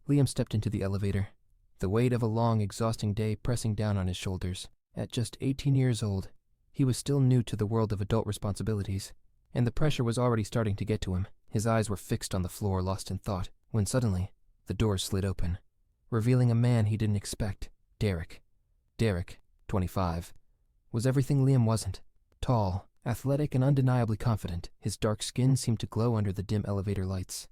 Liam stepped into the elevator, the weight of a long, exhausting day pressing down on his shoulders. At just 18 years old, he was still new to the world of adult responsibilities, and the pressure was already starting to get to him. His eyes were fixed on the floor, lost in thought, when suddenly, the doors slid open, revealing a man he didn't expect. Derek. Derek, 25, was everything Liam wasn't. Tall, athletic, and undeniably confident, his dark skin seemed to glow under the dim elevator lights,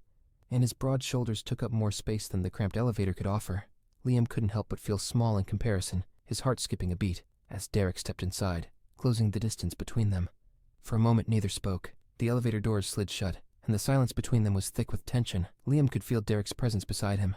and his broad shoulders took up more space than the cramped elevator could offer. Liam couldn't help but feel small in comparison, his heart skipping a beat, as Derek stepped inside, closing the distance between them. For a moment neither spoke. The elevator doors slid shut, and the silence between them was thick with tension. Liam could feel Derek's presence beside him,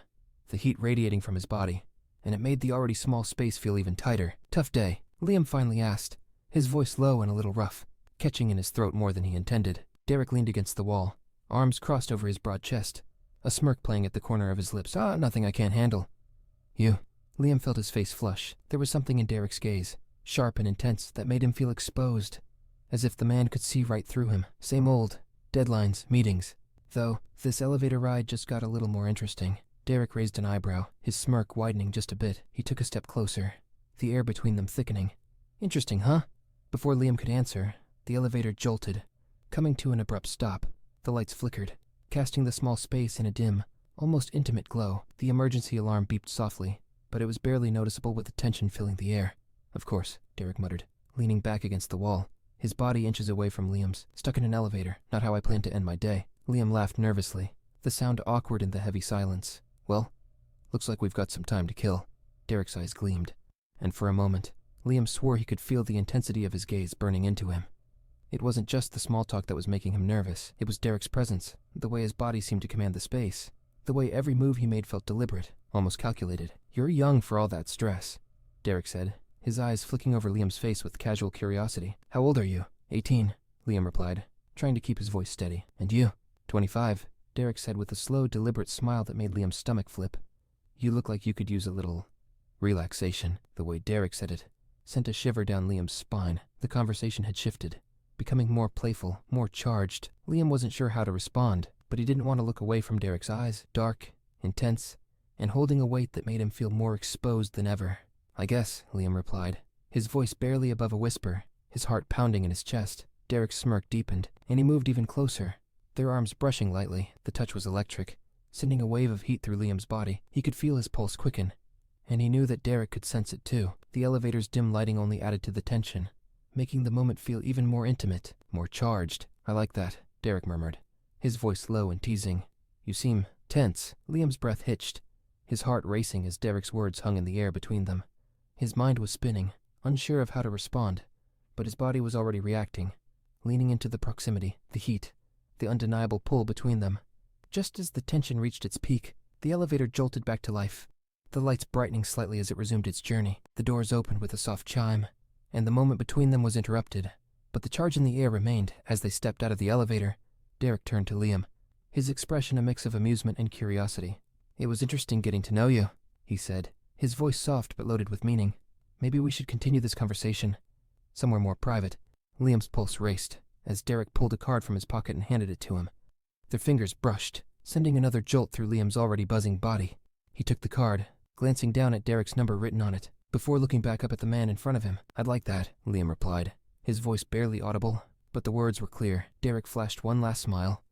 the heat radiating from his body, and it made the already small space feel even tighter. "Tough day?" Liam finally asked, his voice low and a little rough, catching in his throat more than he intended. Derek leaned against the wall, arms crossed over his broad chest, a smirk playing at the corner of his lips. Nothing I can't handle." "You?" Liam felt his face flush. There was something in Derek's gaze, sharp and intense, that made him feel exposed, as if the man could see right through him. Same old deadlines, meetings. Though, this elevator ride just got a little more interesting. Derek raised an eyebrow, his smirk widening just a bit. He took a step closer, the air between them thickening. "Interesting, huh?" Before Liam could answer, the elevator jolted, coming to an abrupt stop. The lights flickered, casting the small space in a dim, almost intimate glow. The emergency alarm beeped softly, but it was barely noticeable with the tension filling the air. "Of course," Derek muttered, leaning back against the wall, his body inches away from Liam's. "Stuck in an elevator. Not how I planned to end my day." Liam laughed nervously, the sound awkward in the heavy silence. "Well, looks like we've got some time to kill." Derek's eyes gleamed, and for a moment, Liam swore he could feel the intensity of his gaze burning into him. It wasn't just the small talk that was making him nervous. It was Derek's presence, the way his body seemed to command the space, the way every move he made felt deliberate, almost calculated. "You're young for all that stress," Derek said, his eyes flicking over Liam's face with casual curiosity. "How old are you?" 18, Liam replied, trying to keep his voice steady. "And you?" 25, Derek said with a slow, deliberate smile that made Liam's stomach flip. "You look like you could use a little relaxation." The way Derek said it sent a shiver down Liam's spine. The conversation had shifted, becoming more playful, more charged. Liam wasn't sure how to respond, but he didn't want to look away from Derek's eyes, dark, intense, and holding a weight that made him feel more exposed than ever. "I guess," Liam replied, his voice barely above a whisper, his heart pounding in his chest. Derek's smirk deepened, and he moved even closer, their arms brushing lightly. The touch was electric, sending a wave of heat through Liam's body. He could feel his pulse quicken, and he knew that Derek could sense it too. The elevator's dim lighting only added to the tension, making the moment feel even more intimate, more charged. "I like that," Derek murmured, his voice low and teasing. "You seem tense." Liam's breath hitched, his heart racing as Derek's words hung in the air between them. His mind was spinning, unsure of how to respond, but his body was already reacting, leaning into the proximity, the heat, the undeniable pull between them. Just as the tension reached its peak, the elevator jolted back to life, the lights brightening slightly as it resumed its journey. The doors opened with a soft chime, and the moment between them was interrupted. But the charge in the air remained. As they stepped out of the elevator, Derek turned to Liam, his expression a mix of amusement and curiosity. "It was interesting getting to know you," he said, his voice soft but loaded with meaning. "Maybe we should continue this conversation somewhere more private." Liam's pulse raced as Derek pulled a card from his pocket and handed it to him. Their fingers brushed, sending another jolt through Liam's already buzzing body. He took the card, glancing down at Derek's number written on it, before looking back up at the man in front of him. "I'd like that," Liam replied, his voice barely audible, but the words were clear. Derek flashed one last smile,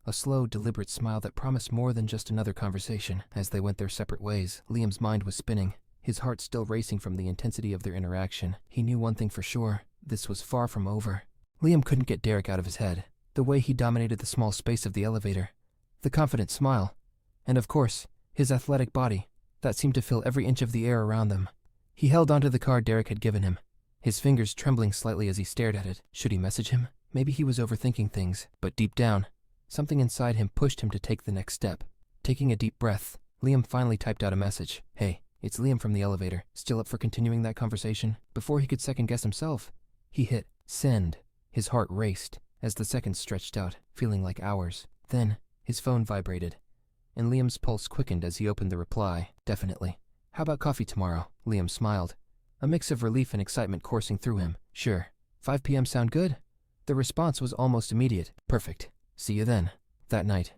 a slow, deliberate smile that promised more than just another conversation. As they went their separate ways, Liam's mind was spinning, his heart still racing from the intensity of their interaction. He knew one thing for sure: this was far from over. Liam couldn't get Derek out of his head. The way he dominated the small space of the elevator, the confident smile, and of course, his athletic body, that seemed to fill every inch of the air around them. He held onto the card Derek had given him, his fingers trembling slightly as he stared at it. Should he message him? Maybe he was overthinking things, but deep down, something inside him pushed him to take the next step. Taking a deep breath, Liam finally typed out a message. "Hey, it's Liam from the elevator. Still up for continuing that conversation?" Before he could second-guess himself, he hit send. His heart raced as the seconds stretched out, feeling like hours. Then, his phone vibrated, and Liam's pulse quickened as he opened the reply. "Definitely. How about coffee tomorrow?" Liam smiled, a mix of relief and excitement coursing through him. "Sure. 5 p.m. sound good?" The response was almost immediate. "Perfect. See you then." That night,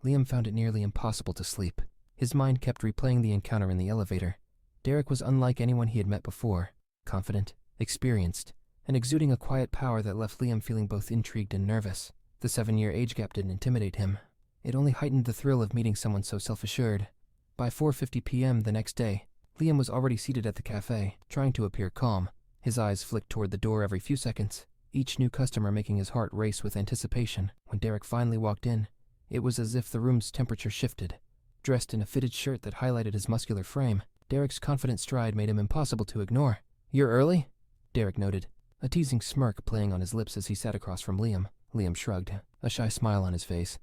Liam found it nearly impossible to sleep. His mind kept replaying the encounter in the elevator. Derek was unlike anyone he had met before, confident, experienced, and exuding a quiet power that left Liam feeling both intrigued and nervous. The 7-year age gap didn't intimidate him. It only heightened the thrill of meeting someone so self-assured. By 4:50 p.m. the next day, Liam was already seated at the cafe, trying to appear calm. His eyes flicked toward the door every few seconds, each new customer making his heart race with anticipation. When Derek finally walked in, it was as if the room's temperature shifted. Dressed in a fitted shirt that highlighted his muscular frame, Derek's confident stride made him impossible to ignore. "You're early?" Derek noted, a teasing smirk playing on his lips as he sat across from Liam. Liam shrugged, a shy smile on his face.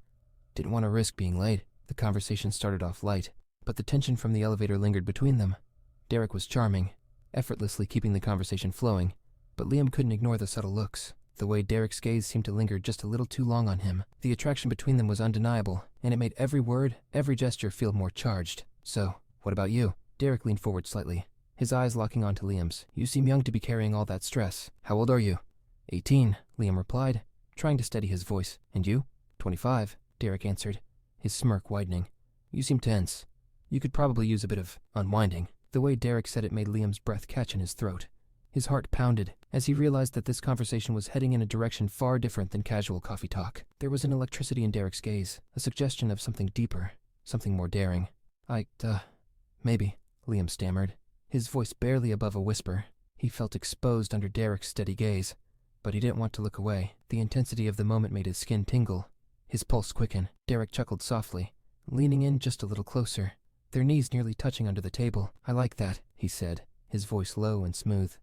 Didn't want to risk being late. The conversation started off light, but the tension from the elevator lingered between them. Derek was charming, effortlessly keeping the conversation flowing, but Liam couldn't ignore the subtle looks. The way Derek's gaze seemed to linger just a little too long on him. The attraction between them was undeniable, and it made every word, every gesture feel more charged. "So, what about you?" Derek leaned forward slightly, his eyes locking onto Liam's. "You seem young to be carrying all that stress. How old are you?" 18, Liam replied, trying to steady his voice. "And you?" 25, Derek answered, his smirk widening. "You seem tense. You could probably use a bit of unwinding." The way Derek said it made Liam's breath catch in his throat. His heart pounded as he realized that this conversation was heading in a direction far different than casual coffee talk. There was an electricity in Derek's gaze, a suggestion of something deeper, something more daring. Maybe," Liam stammered, his voice barely above a whisper. He felt exposed under Derek's steady gaze, but he didn't want to look away. The intensity of the moment made his skin tingle, his pulse quicken. Derek chuckled softly, leaning in just a little closer, their knees nearly touching under the table. "I like that," he said, his voice low and smooth.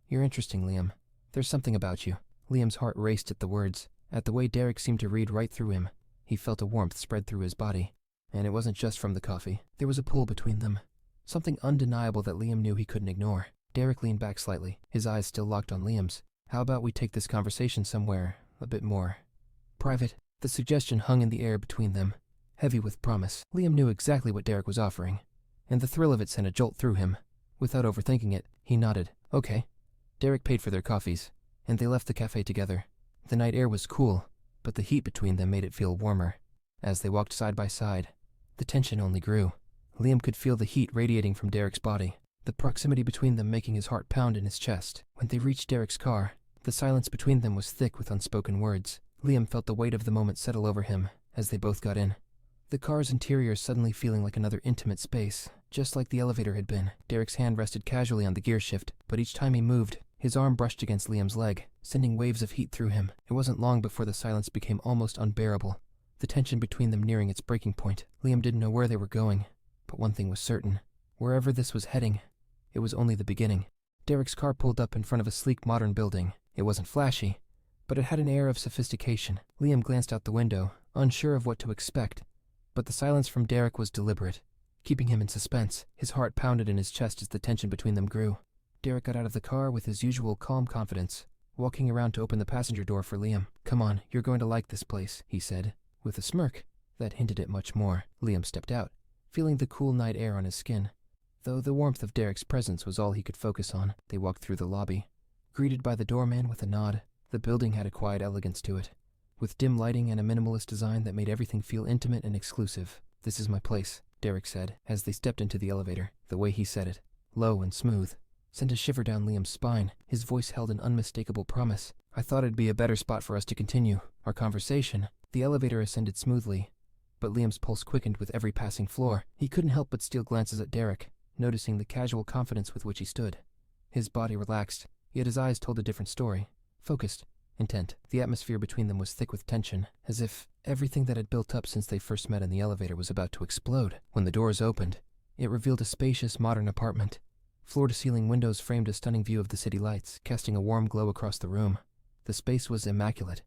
"You're interesting, Liam. There's something about you." Liam's heart raced at the words, at the way Derek seemed to read right through him. He felt a warmth spread through his body, and it wasn't just from the coffee. There was a pull between them, something undeniable that Liam knew he couldn't ignore. Derek leaned back slightly, his eyes still locked on Liam's. "How about we take this conversation somewhere a bit more private?" The suggestion hung in the air between them, heavy with promise. Liam knew exactly what Derek was offering, and the thrill of it sent a jolt through him. Without overthinking it, he nodded. "Okay." Derek paid for their coffees, and they left the cafe together. The night air was cool, but the heat between them made it feel warmer. As they walked side by side, the tension only grew. Liam could feel the heat radiating from Derek's body, the proximity between them making his heart pound in his chest. When they reached Derek's car, the silence between them was thick with unspoken words. Liam felt the weight of the moment settle over him as they both got in, the car's interior suddenly feeling like another intimate space, just like the elevator had been. Derek's hand rested casually on the gear shift, but each time he moved, his arm brushed against Liam's leg, sending waves of heat through him. It wasn't long before the silence became almost unbearable, the tension between them nearing its breaking point. Liam didn't know where they were going, but one thing was certain. Wherever this was heading, it was only the beginning. Derek's car pulled up in front of a sleek modern building. It wasn't flashy, but it had an air of sophistication. Liam glanced out the window, unsure of what to expect, but the silence from Derek was deliberate, keeping him in suspense. His heart pounded in his chest as the tension between them grew. Derek got out of the car with his usual calm confidence, walking around to open the passenger door for Liam. "Come on, you're going to like this place," he said, with a smirk that hinted at much more. Liam stepped out, feeling the cool night air on his skin, though the warmth of Derek's presence was all he could focus on. They walked through the lobby, greeted by the doorman with a nod. The building had a quiet elegance to it, with dim lighting and a minimalist design that made everything feel intimate and exclusive. "This is my place," Derek said, as they stepped into the elevator. The way he said it, low and smooth, sent a shiver down Liam's spine. His voice held an unmistakable promise. "I thought it'd be a better spot for us to continue our conversation." The elevator ascended smoothly, but Liam's pulse quickened with every passing floor. He couldn't help but steal glances at Derek, noticing the casual confidence with which he stood. His body relaxed, yet his eyes told a different story. Focused, intent. The atmosphere between them was thick with tension, as if everything that had built up since they first met in the elevator was about to explode. When the doors opened, it revealed a spacious, modern apartment. Floor-to-ceiling windows framed a stunning view of the city lights, casting a warm glow across the room. The space was immaculate,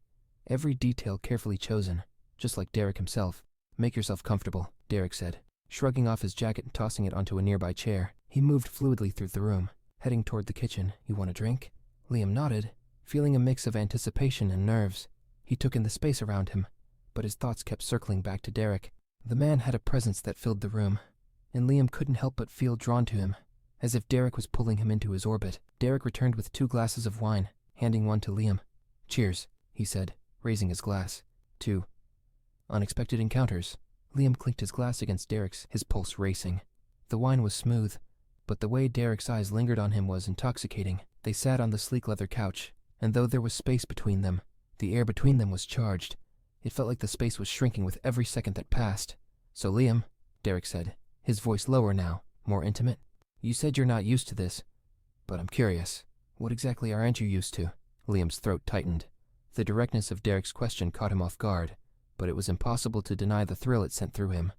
every detail carefully chosen, just like Derek himself. "Make yourself comfortable," Derek said, shrugging off his jacket and tossing it onto a nearby chair. He moved fluidly through the room, heading toward the kitchen. "You want a drink?" Liam nodded, feeling a mix of anticipation and nerves. He took in the space around him, but his thoughts kept circling back to Derek. The man had a presence that filled the room, and Liam couldn't help but feel drawn to him, as if Derek was pulling him into his orbit. Derek returned with 2 glasses of wine, handing one to Liam. "Cheers," he said, raising his glass. "To unexpected encounters," Liam clinked his glass against Derek's, his pulse racing. The wine was smooth, but the way Derek's eyes lingered on him was intoxicating. They sat on the sleek leather couch, and though there was space between them, the air between them was charged. It felt like the space was shrinking with every second that passed. "So Liam," Derek said, his voice lower now, more intimate, "you said you're not used to this, but I'm curious. What exactly aren't you used to?" Liam's throat tightened. The directness of Derek's question caught him off guard, but it was impossible to deny the thrill it sent through him.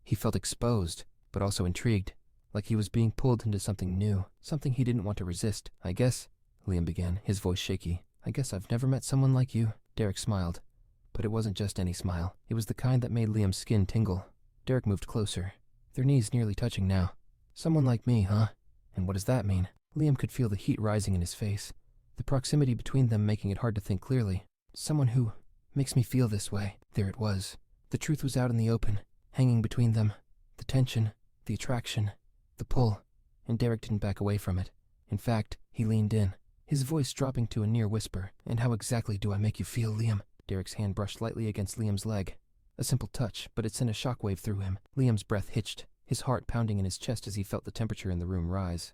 He felt exposed, but also intrigued, like he was being pulled into something new, something he didn't want to resist. "I guess," Liam began, his voice shaky, "I guess I've never met someone like you." Derek smiled, but it wasn't just any smile. It was the kind that made Liam's skin tingle. Derek moved closer, their knees nearly touching now. "Someone like me, huh? And what does that mean?" Liam could feel the heat rising in his face, the proximity between them making it hard to think clearly. "Someone who makes me feel this way." There it was. The truth was out in the open, hanging between them. The tension, the attraction, the pull, and Derek didn't back away from it. In fact, he leaned in, his voice dropping to a near whisper. "And how exactly do I make you feel, Liam?" Derek's hand brushed lightly against Liam's leg. A simple touch, but it sent a shockwave through him. Liam's breath hitched, his heart pounding in his chest as he felt the temperature in the room rise.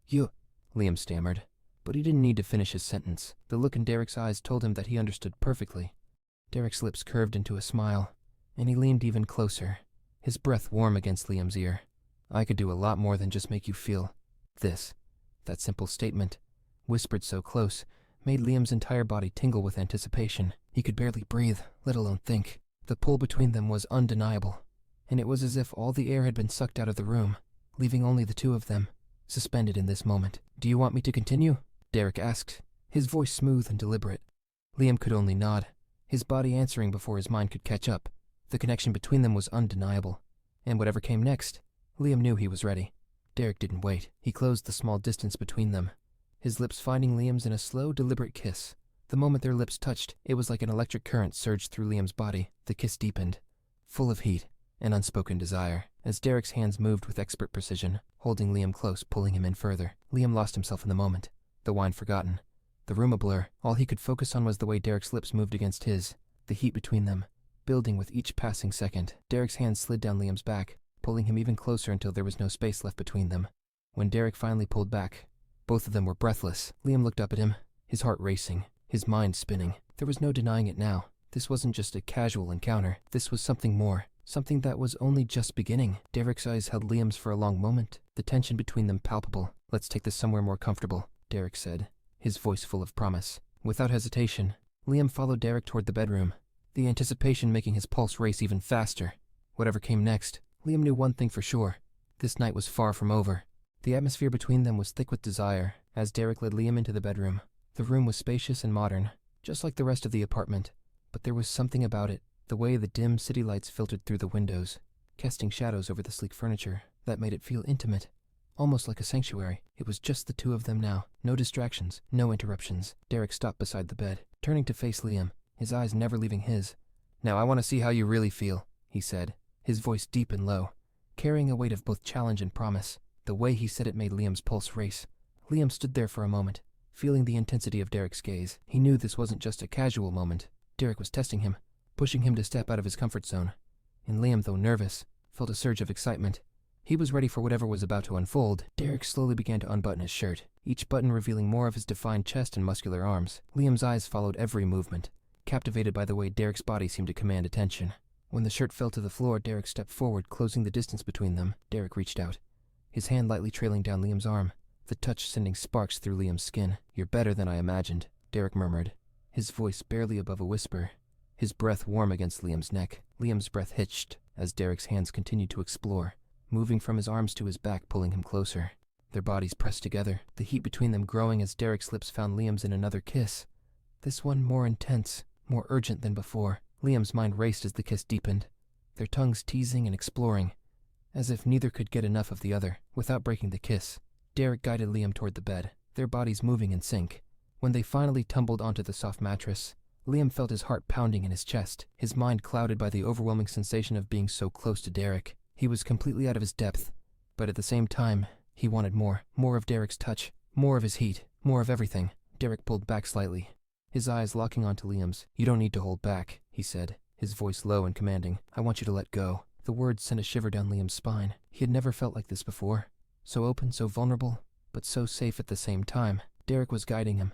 You, Liam stammered. But he didn't need to finish his sentence. The look in Derek's eyes told him that he understood perfectly. Derek's lips curved into a smile, and he leaned even closer, his breath warm against Liam's ear. "I could do a lot more than just make you feel this." That simple statement, whispered so close, made Liam's entire body tingle with anticipation. He could barely breathe, let alone think. The pull between them was undeniable, and it was as if all the air had been sucked out of the room, leaving only the two of them, suspended in this moment. "Do you want me to continue?" Derek asked, his voice smooth and deliberate. Liam could only nod, his body answering before his mind could catch up. The connection between them was undeniable, and whatever came next, Liam knew he was ready. Derek didn't wait. He closed the small distance between them, his lips finding Liam's in a slow, deliberate kiss. The moment their lips touched, it was like an electric current surged through Liam's body. The kiss deepened, full of heat and unspoken desire, as Derek's hands moved with expert precision, holding Liam close, pulling him in further. Liam lost himself in the moment, the wine forgotten, the room a blur. All he could focus on was the way Derek's lips moved against his, the heat between them, building with each passing second. Derek's hands slid down Liam's back, pulling him even closer until there was no space left between them. When Derek finally pulled back, both of them were breathless. Liam looked up at him, his heart racing, his mind spinning. There was no denying it now. This wasn't just a casual encounter. This was something more, something that was only just beginning. Derek's eyes held Liam's for a long moment, the tension between them palpable. "Let's take this somewhere more comfortable," Derek said, his voice full of promise. Without hesitation, Liam followed Derek toward the bedroom, the anticipation making his pulse race even faster. Whatever came next, Liam knew one thing for sure. This night was far from over. The atmosphere between them was thick with desire. As Derek led Liam into the bedroom, the room was spacious and modern, just like the rest of the apartment. But there was something about it, the way the dim city lights filtered through the windows, casting shadows over the sleek furniture, that made it feel intimate, almost like a sanctuary. It was just the two of them now, no distractions, no interruptions. Derek stopped beside the bed, turning to face Liam, his eyes never leaving his. "Now I want to see how you really feel," he said, his voice deep and low, carrying a weight of both challenge and promise. The way he said it made Liam's pulse race. Liam stood there for a moment, feeling the intensity of Derek's gaze. He knew this wasn't just a casual moment. Derek was testing him, pushing him to step out of his comfort zone. And Liam, though nervous, felt a surge of excitement. He was ready for whatever was about to unfold. Derek slowly began to unbutton his shirt, each button revealing more of his defined chest and muscular arms. Liam's eyes followed every movement, captivated by the way Derek's body seemed to command attention. When the shirt fell to the floor, Derek stepped forward, closing the distance between them. Derek reached out, his hand lightly trailing down Liam's arm, the touch sending sparks through Liam's skin. "You're better than I imagined," Derek murmured, his voice barely above a whisper, his breath warm against Liam's neck. Liam's breath hitched as Derek's hands continued to explore, moving from his arms to his back, pulling him closer. Their bodies pressed together, the heat between them growing as Derek's lips found Liam's in another kiss, this one more intense, more urgent than before. Liam's mind raced as the kiss deepened, their tongues teasing and exploring, as if neither could get enough of the other. Without breaking the kiss, Derek guided Liam toward the bed, their bodies moving in sync. When they finally tumbled onto the soft mattress, Liam felt his heart pounding in his chest, his mind clouded by the overwhelming sensation of being so close to Derek. He was completely out of his depth, but at the same time, he wanted more of Derek's touch, more of his heat, more of everything. Derek pulled back slightly, his eyes locking onto Liam's. "You don't need to hold back," he said, his voice low and commanding. "I want you to let go." The words sent a shiver down Liam's spine. He had never felt like this before. So open, so vulnerable, but so safe at the same time. Derek was guiding him,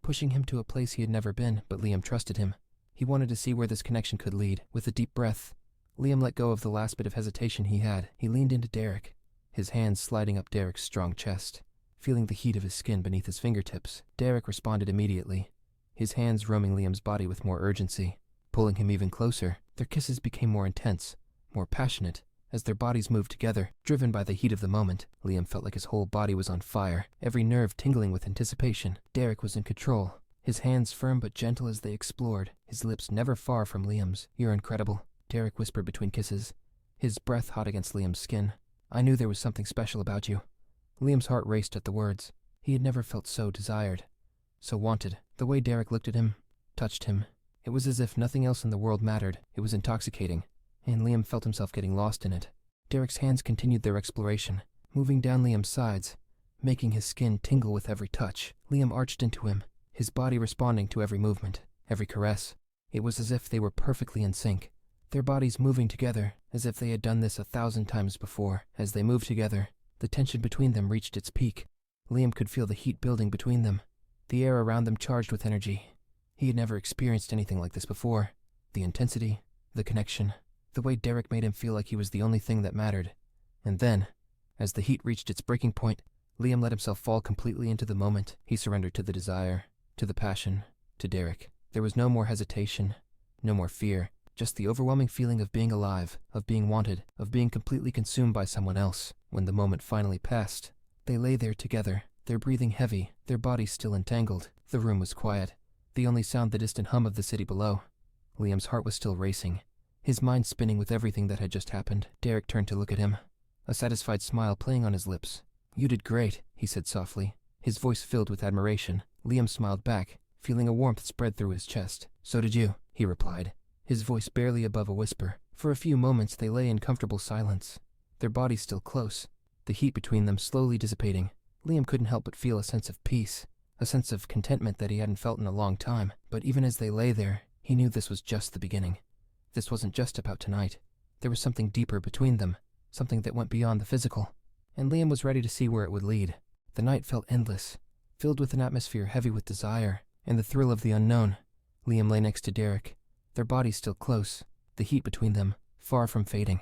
pushing him to a place he had never been, but Liam trusted him. He wanted to see where this connection could lead. With a deep breath, Liam let go of the last bit of hesitation he had. He leaned into Derek, his hands sliding up Derek's strong chest, feeling the heat of his skin beneath his fingertips. Derek responded immediately, his hands roaming Liam's body with more urgency, pulling him even closer. Their kisses became more intense, more passionate, as their bodies moved together, driven by the heat of the moment. Liam felt like his whole body was on fire, every nerve tingling with anticipation. Derek was in control, his hands firm but gentle as they explored, his lips never far from Liam's. "You're incredible," Derek whispered between kisses, his breath hot against Liam's skin. "I knew there was something special about you." Liam's heart raced at the words. He had never felt so desired, so wanted. The way Derek looked at him, touched him, it was as if nothing else in the world mattered. It was intoxicating, and Liam felt himself getting lost in it. Derek's hands continued their exploration, moving down Liam's sides, making his skin tingle with every touch. Liam arched into him, his body responding to every movement, every caress. It was as if they were perfectly in sync, their bodies moving together as if they had done this 1,000 times before. As they moved together, the tension between them reached its peak. Liam could feel the heat building between them, the air around them charged with energy. He had never experienced anything like this before. The intensity, the connection, the way Derek made him feel like he was the only thing that mattered. And then, as the heat reached its breaking point, Liam let himself fall completely into the moment. He surrendered to the desire, to the passion, to Derek. There was no more hesitation, no more fear, just the overwhelming feeling of being alive, of being wanted, of being completely consumed by someone else. When the moment finally passed, they lay there together, their breathing heavy, their bodies still entangled. The room was quiet, the only sound the distant hum of the city below. Liam's heart was still racing, his mind spinning with everything that had just happened. Derek turned to look at him, a satisfied smile playing on his lips. "You did great," he said softly, his voice filled with admiration. Liam smiled back, feeling a warmth spread through his chest. "So did you," he replied, his voice barely above a whisper. For a few moments they lay in comfortable silence, their bodies still close, the heat between them slowly dissipating. Liam couldn't help but feel a sense of peace, a sense of contentment that he hadn't felt in a long time. But even as they lay there, he knew this was just the beginning. This wasn't just about tonight. There was something deeper between them, something that went beyond the physical, and Liam was ready to see where it would lead. The night felt endless, filled with an atmosphere heavy with desire and the thrill of the unknown. Liam lay next to Derek, their bodies still close, the heat between them far from fading.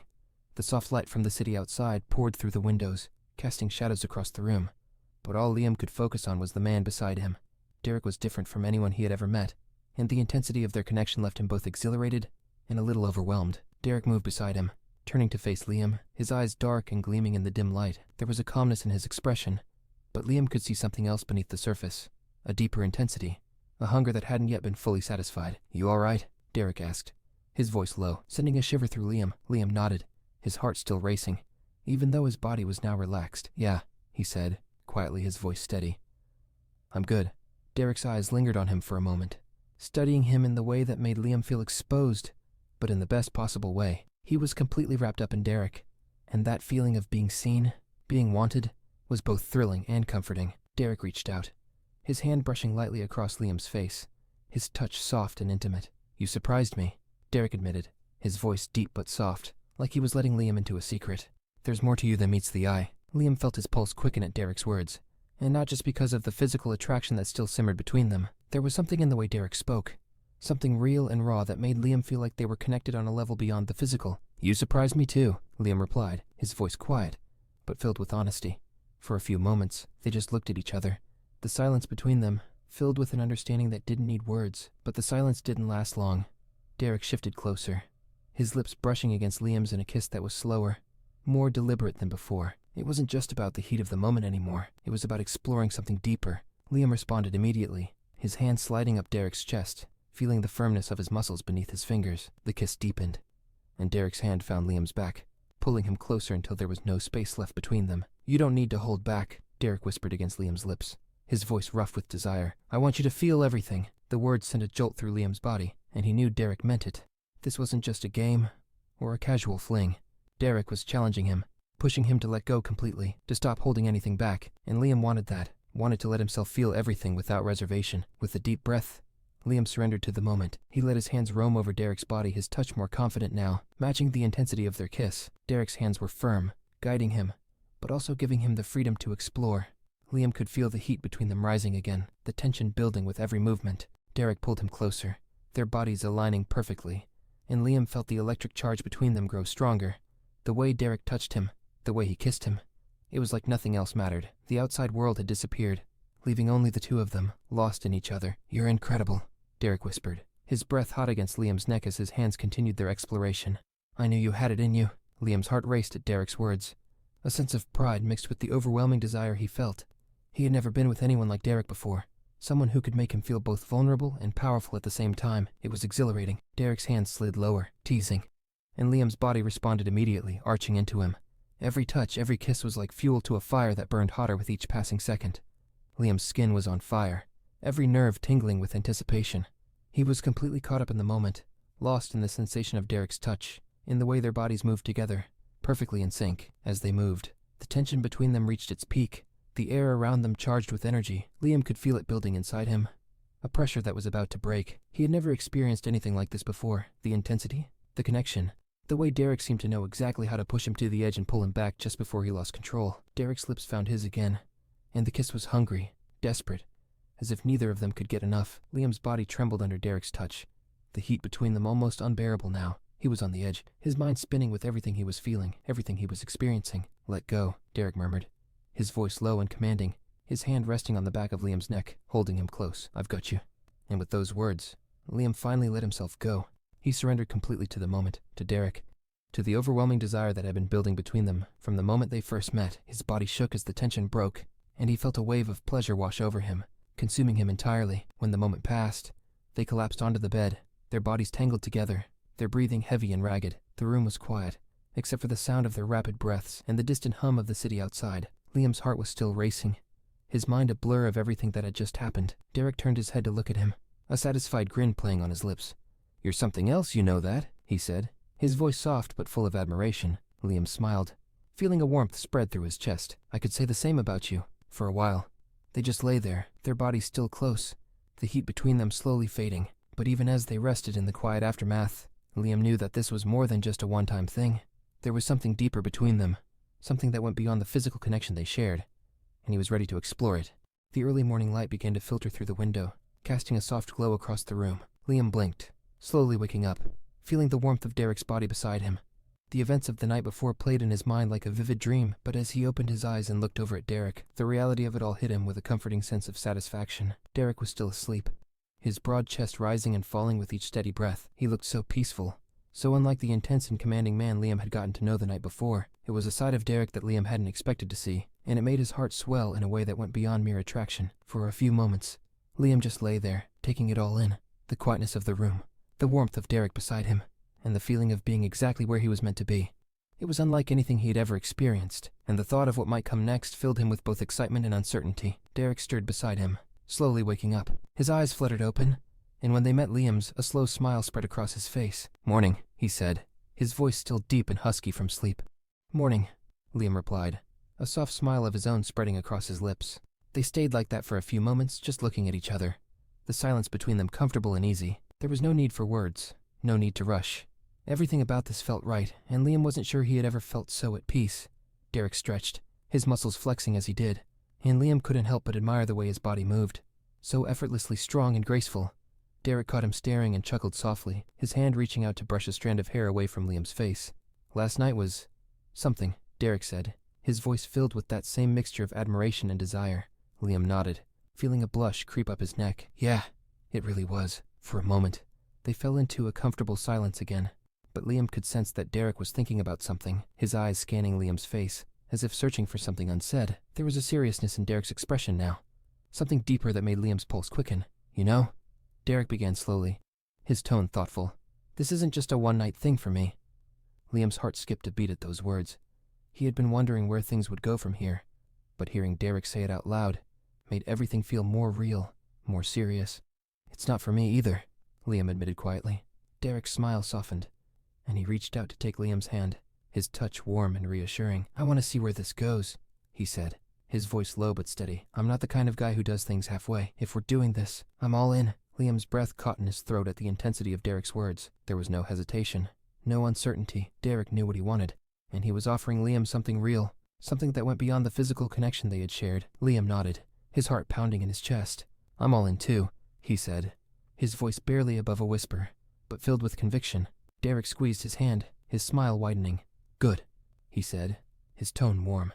The soft light from the city outside poured through the windows, casting shadows across the room. But all Liam could focus on was the man beside him. Derek was different from anyone he had ever met, and the intensity of their connection left him both exhilarated and a little overwhelmed. Derek moved beside him, turning to face Liam, his eyes dark and gleaming in the dim light. There was a calmness in his expression, but Liam could see something else beneath the surface, a deeper intensity, a hunger that hadn't yet been fully satisfied. "You all right?" Derek asked, his voice low, sending a shiver through Liam. Liam nodded, his heart still racing, even though his body was now relaxed. "Yeah," he said, quietly, his voice steady. "I'm good." Derek's eyes lingered on him for a moment, studying him in the way that made Liam feel exposed, but in the best possible way. He was completely wrapped up in Derek, and that feeling of being seen, being wanted, was both thrilling and comforting. Derek reached out, his hand brushing lightly across Liam's face, his touch soft and intimate. "You surprised me," Derek admitted, his voice deep but soft, like he was letting Liam into a secret. "There's more to you than meets the eye." Liam felt his pulse quicken at Derek's words, and not just because of the physical attraction that still simmered between them. There was something in the way Derek spoke, something real and raw that made Liam feel like they were connected on a level beyond the physical. "You surprised me too," Liam replied, his voice quiet, but filled with honesty. For a few moments, they just looked at each other, the silence between them filled with an understanding that didn't need words. But the silence didn't last long. Derek shifted closer, his lips brushing against Liam's in a kiss that was slower, more deliberate than before. It wasn't just about the heat of the moment anymore. It was about exploring something deeper. Liam responded immediately, his hand sliding up Derek's chest, feeling the firmness of his muscles beneath his fingers. The kiss deepened, and Derek's hand found Liam's back, pulling him closer until there was no space left between them. "You don't need to hold back," Derek whispered against Liam's lips, his voice rough with desire. "I want you to feel everything." The words sent a jolt through Liam's body, and he knew Derek meant it. This wasn't just a game or a casual fling. Derek was challenging him, pushing him to let go completely, to stop holding anything back, and Liam wanted that, wanted to let himself feel everything without reservation. With a deep breath, Liam surrendered to the moment. He let his hands roam over Derek's body, his touch more confident now, matching the intensity of their kiss. Derek's hands were firm, guiding him, but also giving him the freedom to explore. Liam could feel the heat between them rising again, the tension building with every movement. Derek pulled him closer, their bodies aligning perfectly, and Liam felt the electric charge between them grow stronger. The way Derek touched him, the way he kissed him, it was like nothing else mattered. The outside world had disappeared, leaving only the two of them, lost in each other. "You're incredible," Derek whispered, his breath hot against Liam's neck as his hands continued their exploration. "I knew you had it in you." Liam's heart raced at Derek's words, a sense of pride mixed with the overwhelming desire he felt. He had never been with anyone like Derek before, someone who could make him feel both vulnerable and powerful at the same time. It was exhilarating. Derek's hands slid lower, teasing, and Liam's body responded immediately, arching into him. Every touch, every kiss was like fuel to a fire that burned hotter with each passing second. Liam's skin was on fire, every nerve tingling with anticipation. He was completely caught up in the moment, lost in the sensation of Derek's touch, in the way their bodies moved together, perfectly in sync. As they moved, the tension between them reached its peak, the air around them charged with energy. Liam could feel it building inside him, a pressure that was about to break. He had never experienced anything like this before. The intensity, the connection, the way Derek seemed to know exactly how to push him to the edge and pull him back just before he lost control. Derek's lips found his again, and the kiss was hungry, desperate, as if neither of them could get enough. Liam's body trembled under Derek's touch, the heat between them almost unbearable now. He was on the edge, his mind spinning with everything he was feeling, everything he was experiencing. "Let go," Derek murmured, his voice low and commanding, his hand resting on the back of Liam's neck, holding him close. "I've got you." And with those words, Liam finally let himself go. He surrendered completely to the moment, to Derek, to the overwhelming desire that had been building between them from the moment they first met. His body shook as the tension broke, and he felt a wave of pleasure wash over him, consuming him entirely. When the moment passed, they collapsed onto the bed, their bodies tangled together, their breathing heavy and ragged. The room was quiet, except for the sound of their rapid breaths and the distant hum of the city outside. Liam's heart was still racing, his mind a blur of everything that had just happened. Derek turned his head to look at him, a satisfied grin playing on his lips. "You're something else, you know that," he said, his voice soft but full of admiration. Liam smiled, feeling a warmth spread through his chest. "I could say the same about you." For a while, they just lay there, their bodies still close, the heat between them slowly fading. But even as they rested in the quiet aftermath, Liam knew that this was more than just a one-time thing. There was something deeper between them, something that went beyond the physical connection they shared, and he was ready to explore it. The early morning light began to filter through the window, casting a soft glow across the room. Liam blinked, slowly waking up, feeling the warmth of Derek's body beside him. The events of the night before played in his mind like a vivid dream, but as he opened his eyes and looked over at Derek, the reality of it all hit him with a comforting sense of satisfaction. Derek was still asleep, his broad chest rising and falling with each steady breath. He looked so peaceful, so unlike the intense and commanding man Liam had gotten to know the night before. It was a side of Derek that Liam hadn't expected to see, and it made his heart swell in a way that went beyond mere attraction. For a few moments, Liam just lay there, taking it all in. The quietness of the room, the warmth of Derek beside him, and the feeling of being exactly where he was meant to be. It was unlike anything he had ever experienced, and the thought of what might come next filled him with both excitement and uncertainty. Derek stirred beside him, slowly waking up. His eyes fluttered open, and when they met Liam's, a slow smile spread across his face. "Morning," he said, his voice still deep and husky from sleep. "Morning," Liam replied, a soft smile of his own spreading across his lips. They stayed like that for a few moments, just looking at each other, the silence between them comfortable and easy. There was no need for words, no need to rush. Everything about this felt right, and Liam wasn't sure he had ever felt so at peace. Derek stretched, his muscles flexing as he did, and Liam couldn't help but admire the way his body moved, so effortlessly strong and graceful. Derek caught him staring and chuckled softly, his hand reaching out to brush a strand of hair away from Liam's face. "Last night was something," Derek said, his voice filled with that same mixture of admiration and desire. Liam nodded, feeling a blush creep up his neck. "Yeah, it really was." For a moment, they fell into a comfortable silence again, but Liam could sense that Derek was thinking about something, his eyes scanning Liam's face, as if searching for something unsaid. There was a seriousness in Derek's expression now, something deeper that made Liam's pulse quicken. "You know," Derek began slowly, his tone thoughtful, "this isn't just a one-night thing for me." Liam's heart skipped a beat at those words. He had been wondering where things would go from here, but hearing Derek say it out loud made everything feel more real, more serious. "It's not for me either," Liam admitted quietly. Derek's smile softened, and he reached out to take Liam's hand, his touch warm and reassuring. "I want to see where this goes," he said, his voice low but steady. "I'm not the kind of guy who does things halfway. If we're doing this, I'm all in." Liam's breath caught in his throat at the intensity of Derek's words. There was no hesitation, no uncertainty. Derek knew what he wanted, and he was offering Liam something real, something that went beyond the physical connection they had shared. Liam nodded, his heart pounding in his chest. "I'm all in too," he said, his voice barely above a whisper, but filled with conviction. Derek squeezed his hand, his smile widening. "Good," he said, his tone warm,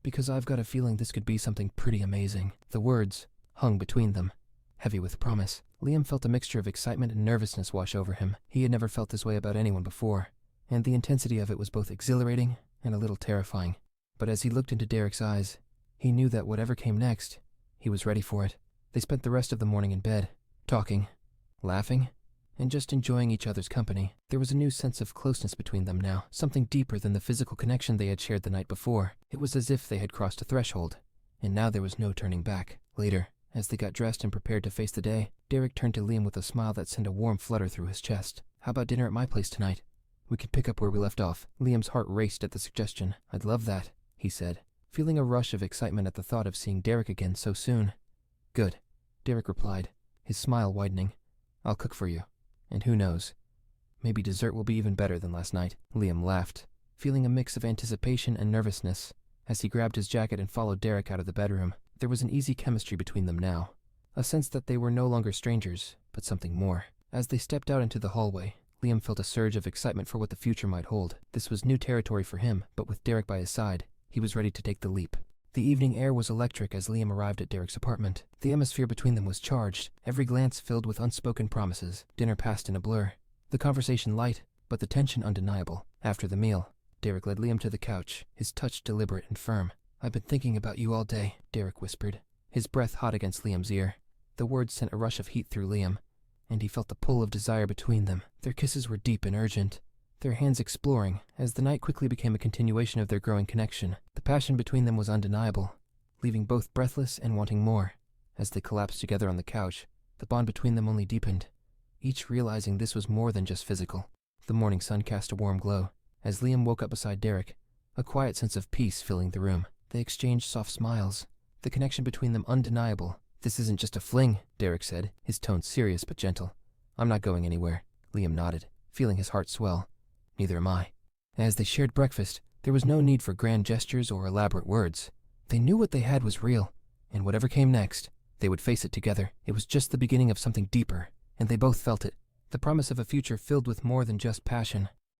"because I've got a feeling this could be something pretty amazing." The words hung between them, heavy with promise. Liam felt a mixture of excitement and nervousness wash over him. He had never felt this way about anyone before, and the intensity of it was both exhilarating and a little terrifying. But as he looked into Derek's eyes, he knew that whatever came next, he was ready for it. They spent the rest of the morning in bed, talking, laughing, and just enjoying each other's company. There was a new sense of closeness between them now, something deeper than the physical connection they had shared the night before. It was as if they had crossed a threshold, and now there was no turning back. Later, as they got dressed and prepared to face the day, Derek turned to Liam with a smile that sent a warm flutter through his chest. "How about dinner at my place tonight? We could pick up where we left off." Liam's heart raced at the suggestion. "I'd love that," he said, feeling a rush of excitement at the thought of seeing Derek again so soon. "Good," Derek replied, his smile widening. "I'll cook for you, and who knows, maybe dessert will be even better than last night." Liam laughed, feeling a mix of anticipation and nervousness, as he grabbed his jacket and followed Derek out of the bedroom. There was an easy chemistry between them now, a sense that they were no longer strangers, but something more. As they stepped out into the hallway, Liam felt a surge of excitement for what the future might hold. This was new territory for him, but with Derek by his side, he was ready to take the leap. The evening air was electric as Liam arrived at Derek's apartment. The atmosphere between them was charged, every glance filled with unspoken promises. Dinner passed in a blur, the conversation light, but the tension undeniable. After the meal, Derek led Liam to the couch, his touch deliberate and firm. "I've been thinking about you all day," Derek whispered, his breath hot against Liam's ear. The words sent a rush of heat through Liam, and he felt the pull of desire between them. Their kisses were deep and urgent, their hands exploring, as the night quickly became a continuation of their growing connection. The passion between them was undeniable, leaving both breathless and wanting more. As they collapsed together on the couch, the bond between them only deepened, each realizing this was more than just physical. The morning sun cast a warm glow, as Liam woke up beside Derek, a quiet sense of peace filling the room. They exchanged soft smiles, the connection between them undeniable. "This isn't just a fling," Derek said, his tone serious but gentle. "I'm not going anywhere." Liam nodded, feeling his heart swell. "Neither am I." As they shared breakfast, there was no need for grand gestures or elaborate words. They knew what they had was real, and whatever came next, they would face it together. It was just the beginning of something deeper, and they both felt it. The promise of a future filled with more than just passion.